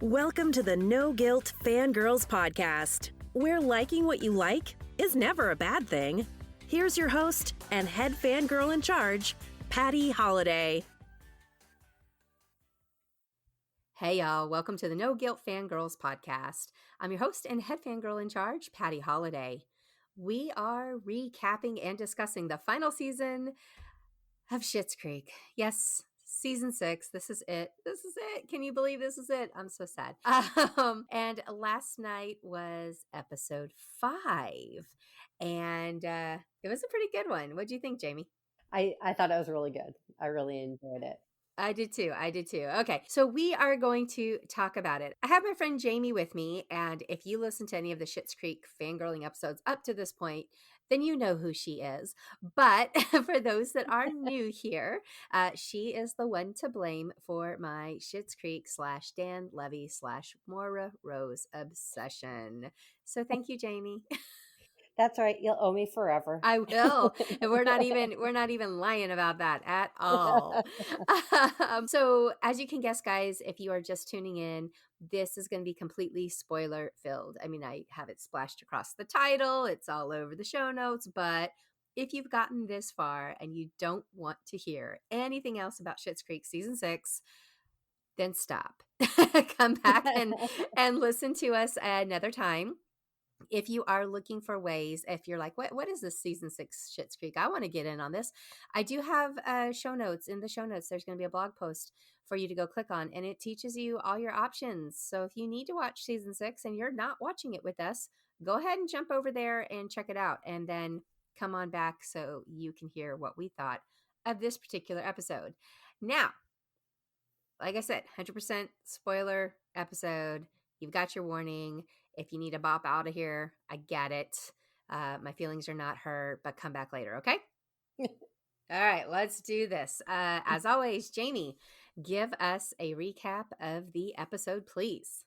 Welcome to the No Guilt Fangirls Podcast, where liking what you like is never a bad thing. Here's your host and head fangirl in charge, Patty Holiday. Hey y'all, welcome to the No Guilt Fangirls Podcast. I'm your host and head fangirl in charge, Patty Holiday. We are recapping and discussing the final season of Schitt's Creek. Yes, season 6. This is it. This is it. Can you believe this is it? I'm so sad. And last night was episode 5. And it was a pretty good one. What do you think, Jamie? I thought it was really good. I really enjoyed it. I did too. Okay, so we are going to talk about it. I have my friend Jamie with me, and if you listen to any of the Schitt's Creek fangirling episodes up to this point, then you know who she is. But for those that are new here, she is the one to blame for my Schitt's Creek / Dan Levy / Moira Rose obsession. So thank you, Jamie. That's right. You'll owe me forever. I will. And we're not even lying about that at all. So as you can guess, guys, if you are just tuning in, this is going to be completely spoiler filled. I mean, I have it splashed across the title. It's all over the show notes. But if you've gotten this far and you don't want to hear anything else about Schitt's Creek season 6, then stop. Come back and listen to us another time. If you are looking for ways, if you're like, what is this season 6 Schitt's Creek? I want to get in on this. I do have show notes. In the show notes, there's going to be a blog post for you to go click on, and it teaches you all your options. So if you need to watch season 6 and you're not watching it with us, go ahead and jump over there and check it out, and then come on back so you can hear what we thought of this particular episode. Now, like I said, 100% spoiler episode. You've got your warning. If you need to bop out of here, I get it. My feelings are not hurt, but come back later, okay? All right, let's do this. As always, Jamie, give us a recap of the episode, please.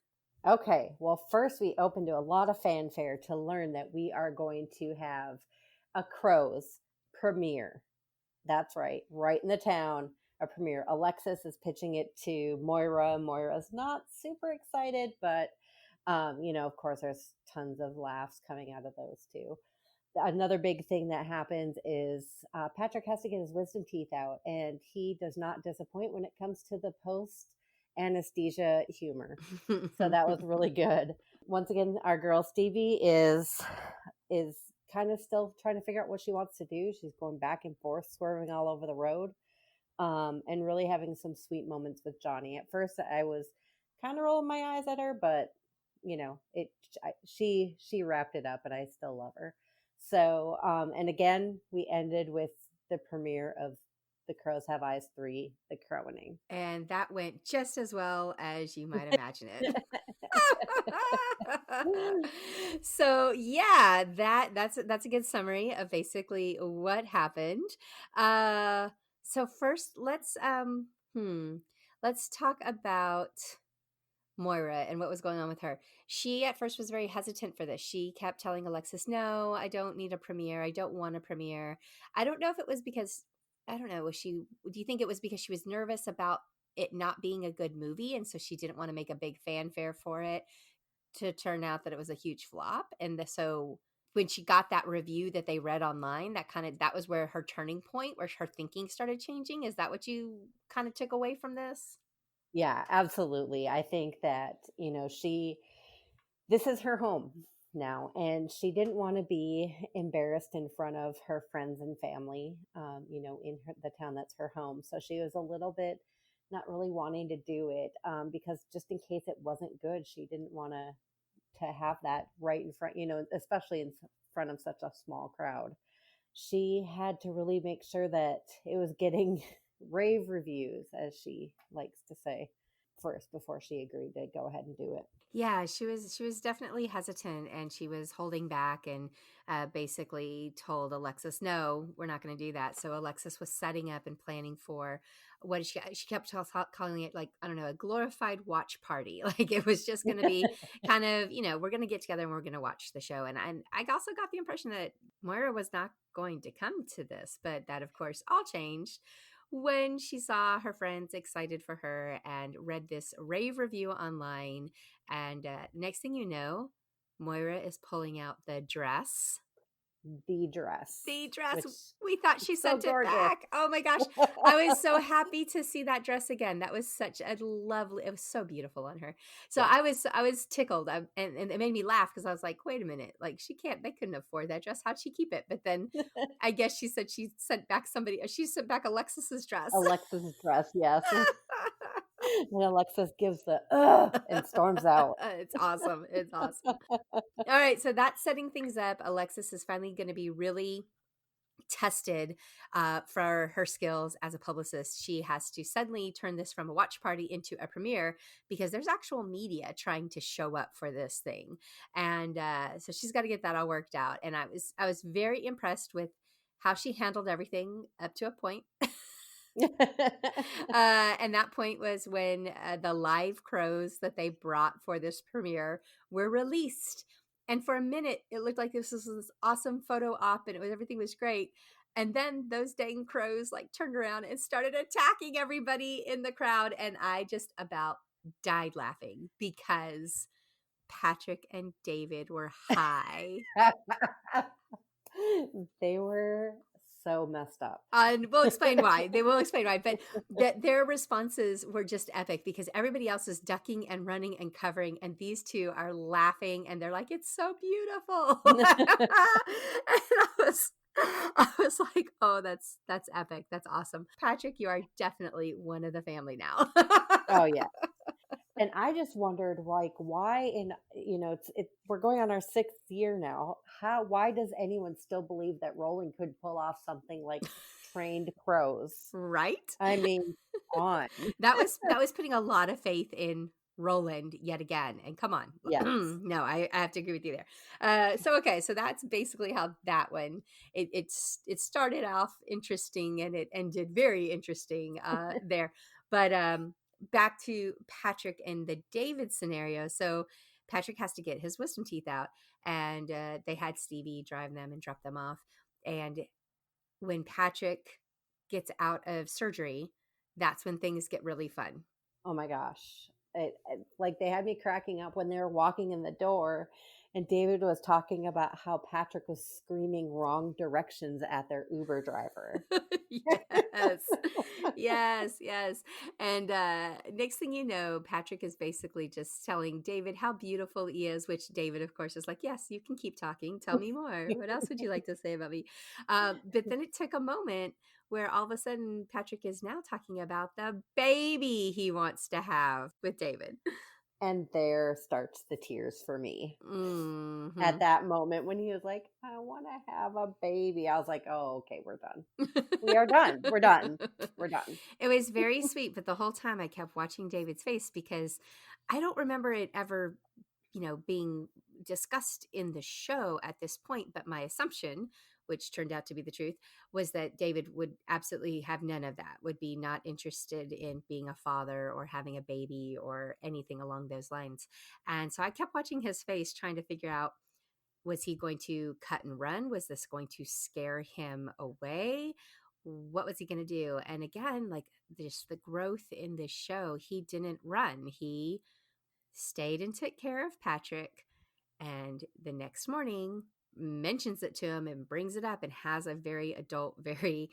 Okay, well, first we opened to a lot of fanfare to learn that we are going to have a Crows premiere. That's right in the town, a premiere. Alexis is pitching it to Moira. Moira's not super excited, but of course, there's tons of laughs coming out of those two. Another big thing that happens is Patrick has to get his wisdom teeth out, and he does not disappoint when it comes to the post-anesthesia humor. So that was really good. Once again, our girl Stevie is kind of still trying to figure out what she wants to do. She's going back and forth, swerving all over the road, and really having some sweet moments with Johnny. At first, I was kind of rolling my eyes at her, but she wrapped it up, and I still love her. So, and again, we ended with the premiere of The Crows Have Eyes 3, The Crowing. And that went just as well as you might imagine it. So yeah, that's a good summary of basically what happened. So first let's talk about Moira and what was going on with her. She at first was very hesitant for this. She kept telling Alexis, no, I don't need a premiere. I don't want a premiere. I don't know if it was because, I don't know, do you think it was because she was nervous about it not being a good movie, and so she didn't want to make a big fanfare for it to turn out that it was a huge flop? And so when she got that review that they read online, that was where her turning point, where her thinking started changing. Is that what you kind of took away from this? Yeah, absolutely. I think that, this is her home now, and she didn't want to be embarrassed in front of her friends and family, in the town that's her home. So she was a little bit not really wanting to do it, because just in case it wasn't good, she didn't want to have that right in front, especially in front of such a small crowd. She had to really make sure that it was getting rave reviews, as she likes to say, first before she agreed to go ahead and do it. Yeah, she was definitely hesitant, and she was holding back, and basically told Alexis, no, we're not going to do that. So Alexis was setting up and planning for she kept calling it, like, I don't know, a glorified watch party. Like it was just going to be kind of, we're going to get together and we're going to watch the show. And I also got the impression that Moira was not going to come to this, but that of course all changed when she saw her friends excited for her and read this rave review online. And next thing you know, Moira is pulling out the dress. The dress, The dress. which We thought she so sent it gorgeous. back. Oh my gosh. I was so happy to see that dress again. That was such a lovely, it was so beautiful on her. So Yeah. I was tickled. And it made me laugh because I was like, wait a minute, like they couldn't afford that dress. How'd she keep it? But then I guess she said she sent back Alexis's dress. Alexis's dress, yes. And Alexis gives the ugh and storms out. It's awesome. It's awesome. All right. So that's setting things up. Alexis is finally going to be really tested for her skills as a publicist. She has to suddenly turn this from a watch party into a premiere because there's actual media trying to show up for this thing. And so she's got to get that all worked out. And I was very impressed with how she handled everything up to a point. And that point was when the live crows that they brought for this premiere were released. And for a minute, it looked like this was this awesome photo op and everything was great. And then those dang crows like turned around and started attacking everybody in the crowd. And I just about died laughing because Patrick and David were high. They were so messed up. And we'll explain why. They will explain why. But their responses were just epic because everybody else is ducking and running and covering. And these two are laughing and they're like, it's so beautiful. And I was like, oh, that's epic. That's awesome. Patrick, you are definitely one of the family now. Oh, yeah. And I just wondered, like, why we're going on our 6th year now. Why does anyone still believe that Roland could pull off something like trained crows? Right? I mean, on. That was putting a lot of faith in Roland yet again. And come on. Yes. No, I have to agree with you there. So that's basically how that one, it started off interesting and it ended very interesting there. But back to Patrick and the David scenario. So Patrick has to get his wisdom teeth out and they had Stevie drive them and drop them off. And when Patrick gets out of surgery, that's when things get really fun. Oh my gosh. Like they had me cracking up when they were walking in the door and David was talking about how Patrick was screaming wrong directions at their Uber driver. Yes. And next thing you know, Patrick is basically just telling David how beautiful he is, which David, of course, is like, yes, you can keep talking. Tell me more. What else would you like to say about me? But then it took a moment where all of a sudden Patrick is now talking about the baby he wants to have with David. And there starts the tears for me. Mm-hmm. At that moment when he was like, I want to have a baby. I was like, oh, okay, we're done. We are done. We're done. We're done. It was very sweet. But the whole time I kept watching David's face because I don't remember it ever, being discussed in the show at this point. But my assumption, which turned out to be the truth, was that David would absolutely have none of that, would be not interested in being a father or having a baby or anything along those lines. And so I kept watching his face trying to figure out, was he going to cut and run? Was this going to scare him away? What was he going to do? And again, like just the growth in this show, he didn't run. He stayed and took care of Patrick. And the next morning mentions it to him and brings it up and has a very adult, very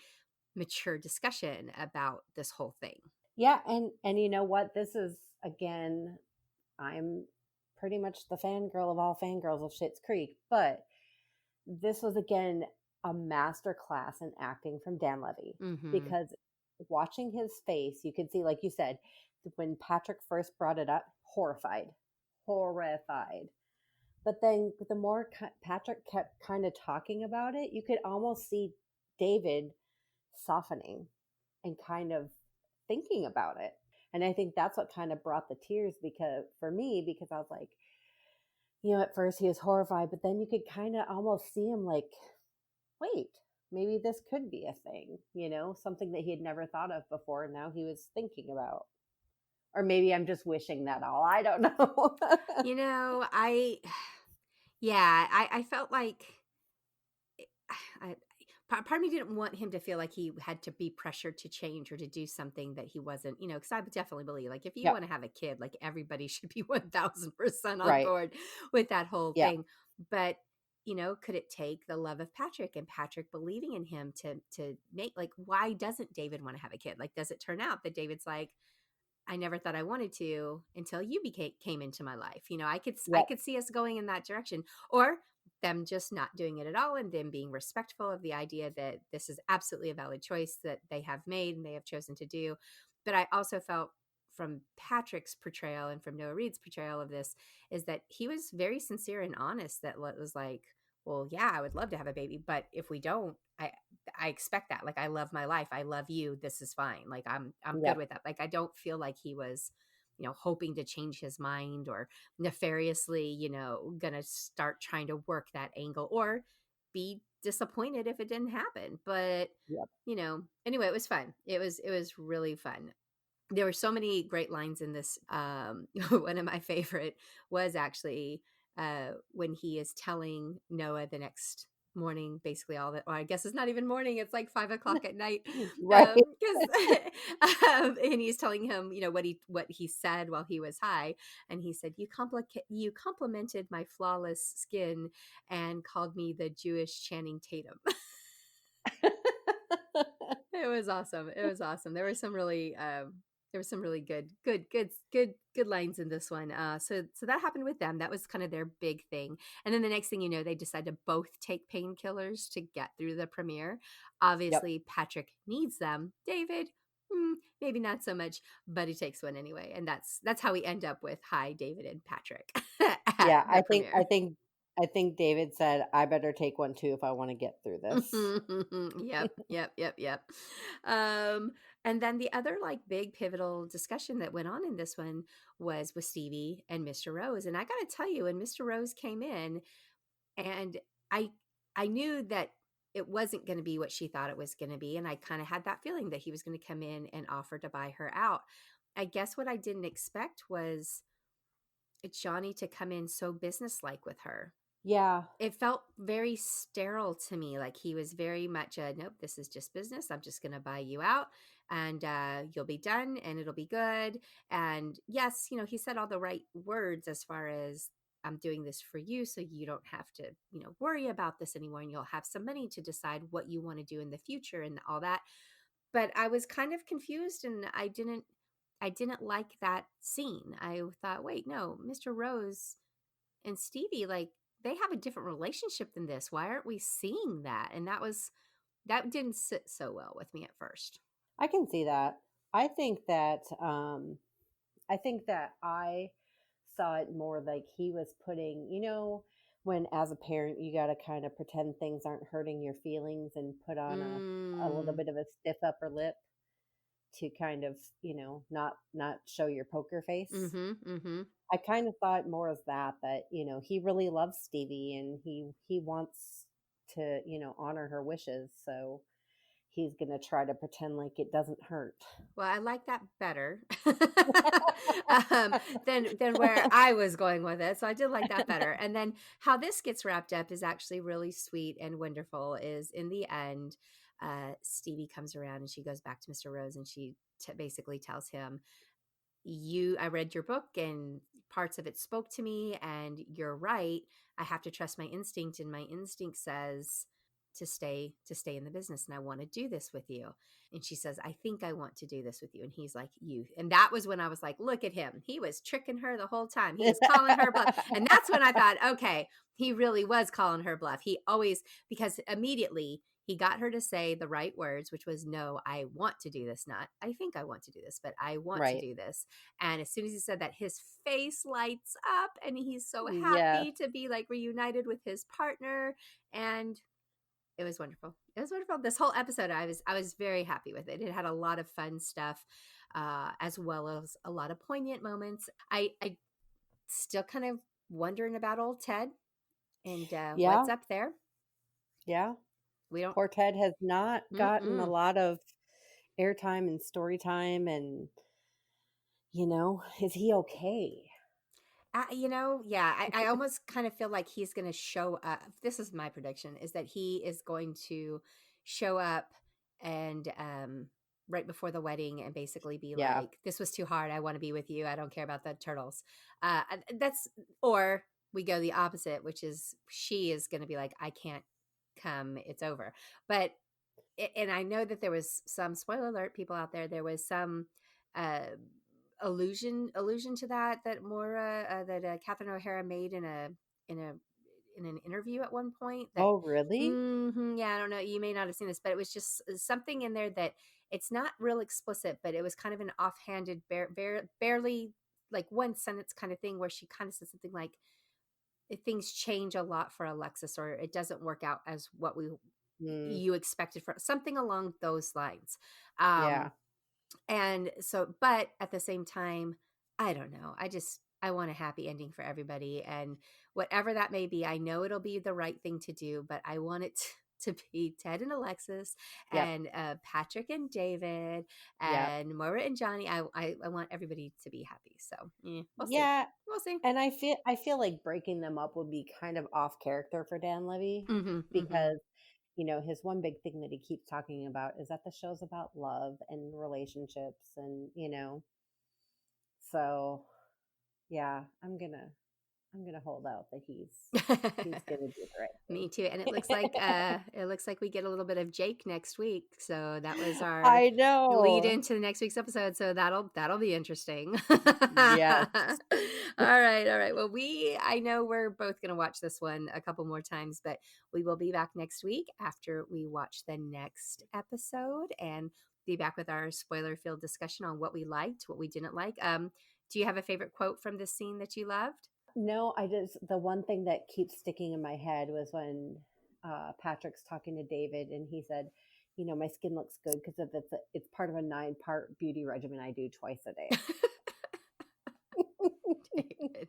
mature discussion about this whole thing. Yeah. And you know what? This is, again, I'm pretty much the fangirl of all fangirls of Schitt's Creek, but this was, again, a master class in acting from Dan Levy. Mm-hmm. Because watching his face, you could see, like you said, when Patrick first brought it up, horrified. But then the more Patrick kept kind of talking about it, you could almost see David softening and kind of thinking about it. And I think that's what kind of brought the tears for me, because I was like, at first he was horrified, but then you could kind of almost see him like, wait, maybe this could be a thing, something that he had never thought of before. And now he was thinking about. Or maybe I'm just wishing that all. I don't know. I felt like part of me didn't want him to feel like he had to be pressured to change or to do something that he wasn't, because I would definitely believe, like, if you Yep. want to have a kid, like, everybody should be 1000% on Right. board with that whole Yeah. thing. But, could it take the love of Patrick and Patrick believing in him to make, like, why doesn't David want to have a kid? Like, does it turn out that David's like, I never thought I wanted to until you came into my life. I Yep. could see us going in that direction, or them just not doing it at all, and them being respectful of the idea that this is absolutely a valid choice that they have made and they have chosen to do. But I also felt from Patrick's portrayal and from Noah Reed's portrayal of this is that he was very sincere and honest. That was like, well, yeah, I would love to have a baby, but if we don't, I expect that. Like, I love my life. I love you. This is fine. Like, I'm good Yep. with that. Like, I don't feel like he was, hoping to change his mind or nefariously, gonna start trying to work that angle or be disappointed if it didn't happen. But, Yep. anyway, it was fun. It was really fun. There were so many great lines in this. One of my favorite was actually when he is telling Noah the next morning, basically all that. Well, I guess it's not even morning; it's like 5 o'clock at night. Right. And he's telling him, what he said while he was high, and he said, you complimented my flawless skin and called me the Jewish Channing Tatum." It was awesome. It was awesome. There were some really good lines in this one. So that happened with them. That was kind of their big thing. And then the next thing you know, they decide to both take painkillers to get through the premiere. Yep. Obviously, Patrick needs them. David, maybe not so much, but he takes one anyway. And that's how we end up with Hi, David and Patrick at Yeah. the I think I premiere. think I think David said, I better take one too if I want to get through this. Yep. Um, and then the other like big pivotal discussion that went on in this one was with Stevie and Mr. Rose. And I got to tell you, when Mr. Rose came in, and I I knew that it wasn't going to be what she thought it was going to be, and I kind of had that feeling that he was going to come in and offer to buy her out. I guess what I didn't expect was Johnny to come in so businesslike with her. Yeah. It felt very sterile to me. Like he was very much a, nope, this is just business. I'm just going to buy you out, and you'll be done and it'll be good. And yes, he said all the right words as far as, I'm doing this for you so you don't have to, worry about this anymore, and you'll have some money to decide what you want to do in the future and all that. But I was kind of confused, and I didn't like that scene. I thought, wait, no, Mr. Rose and Stevie, like, they have a different relationship than this. Why aren't we seeing that? And that didn't sit so well with me at first. I can see that. I think that I saw it more like he was putting, when as a parent you got to kind of pretend things aren't hurting your feelings and put on a little Mm, bit of a stiff upper lip to kind of, not show your poker face. mm-hmm, mm-hmm. I kind of thought more as that, he really loves Stevie and he wants to, honor her wishes. So he's going to try to pretend like it doesn't hurt. Well, I like that better than where I was going with it. So I did like that better. And then how this gets wrapped up is actually really sweet and wonderful. Is in the end, Stevie comes around and she goes back to Mr. Rose, and she basically tells him, I read your book and parts of it spoke to me, and you're right. I have to trust my instinct, and my instinct says to stay in the business, and I want to do this with you. And she says, I think I want to do this with you. And he's like, you. And that was when I was like, look at him. He was tricking her the whole time. He was calling her bluff. And that's when I thought, okay, he really was calling her bluff. He always, because immediately he got her to say the right words, which was, no, I want to do this, not I think I want to do this, but I want to Right. do this. And as soon as he said that, his face lights up, and he's so Yes. happy to be like reunited with his partner. And it was wonderful. It was wonderful. This whole episode, I was very happy with it. It had a lot of fun stuff, as well as a lot of poignant moments. I still kind of wondering about old Ted and Yeah. what's up there. Yeah. We don't. Poor Ted has not gotten a Mm-mm. lot of airtime and story time. And, is he okay? Yeah, I almost kind of feel like he's going to show up. This is my prediction, is that he is going to show up and right before the wedding and basically be Yeah. like, this was too hard. I want to be with you. I don't care about the turtles. That's, or we go the opposite, which is she is going to be like, I can't come. It's over. But, and I know that there was some, spoiler alert, people out there, there was some uh, allusion to that Moira, that Catherine O'Hara made in an interview at one point that Oh, really? yeah, I don't know, you may not have seen this, but it was just something in there that it's not real explicit, but it was kind of an offhanded barely like one sentence kind of thing where she kind of said something like, things change a lot for Alexis, or it doesn't work out as what Mm, you expected, for something along those lines. um yeah. and so, but at the same time, I don't know. I want a happy ending for everybody. And whatever that may be, I know it'll be the right thing to do, but I want it to be Ted and Alexis Yep. and Patrick and David Yep. and Maura and Johnny. I want everybody to be happy. So we'll see. Yeah. We'll see. And I feel like breaking them up would be kind of off character for Dan Levy, Mm-hmm, mm-hmm. because his one big thing that he keeps talking about is that the show's about love and relationships, and so yeah, I'm gonna hold out that he's gonna do the right Me thing. too. And it looks like we get a little bit of Jake next week. So that was our I lead know. into the next week's episode. So that'll be interesting. Yes. All right, all right. Well, I know we're both gonna watch this one a couple more times, but we will be back next week after we watch the next episode and be back with our spoiler filled discussion on what we liked, what we didn't like. Do you have a favorite quote from this scene that you loved? No, the one thing that keeps sticking in my head was when Patrick's talking to David, and he said, my skin looks good because of it's part of a 9-part beauty regimen I do twice a day. David.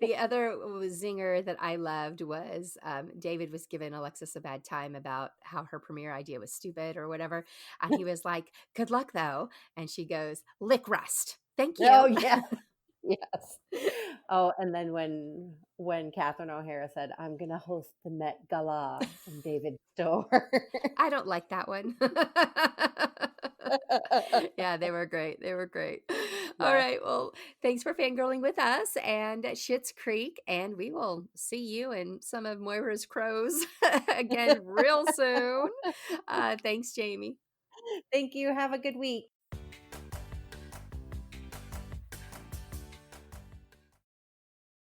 The other zinger that I loved was David was giving Alexis a bad time about how her premiere idea was stupid or whatever. And he was like, good luck though. And she goes, lick rust. Thank you. Oh yeah. Yes. Oh, and then when Catherine O'Hara said, "I'm gonna host the Met Gala in David's store." I don't like that one. Yeah, they were great. They were great. All Yes. right. Well, thanks for fangirling with us and Schitt's Creek. And we will see you in some of Moira's crows again real soon. Thanks, Jamie. Thank you. Have a good week.